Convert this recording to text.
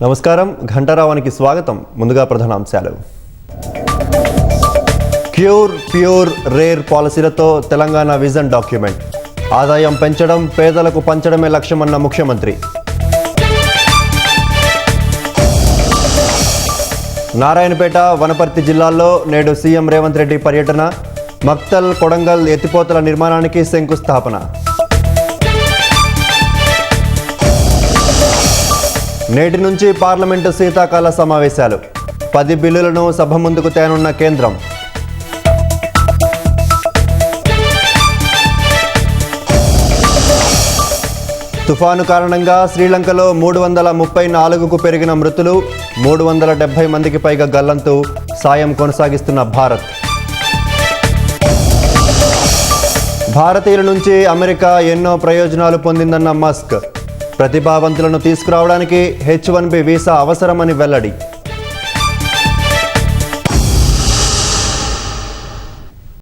నమస్కారం, ఘంటారావానికి స్వాగతం. ముందుగా ప్రధానాంశాలు. క్యూర్, ప్యూర్, రేర్ పాలసీలతో తెలంగాణ విజన్ డాక్యుమెంట్. ఆదాయం పెంచడం, పేదలకు పంచడమే లక్ష్యమన్న ముఖ్యమంత్రి. నారాయణపేట, వనపర్తి జిల్లాల్లో నేడు సీఎం రేవంత్ రెడ్డి పర్యటన. మక్తల్, కొడంగల్ ఎత్తిపోతల నిర్మాణానికి శంకుస్థాపన. నేటి నుంచి పార్లమెంటు శీతాకాల సమావేశాలు. 10 బిల్లులను సభ ముందుకు తేనున్న కేంద్రం. తుఫాను కారణంగా శ్రీలంకలో 334కు పెరిగిన మృతులు. 370 మందికి పైగా గల్లంతు. సాయం కొనసాగిస్తున్న భారత్. భారతీయుల నుంచి అమెరికా ఎన్నో ప్రయోజనాలు పొందిందన్న మస్క్. ప్రతిభావంతులను తీసుకురావడానికి H-1B వీసా అవసరమని వెల్లడి.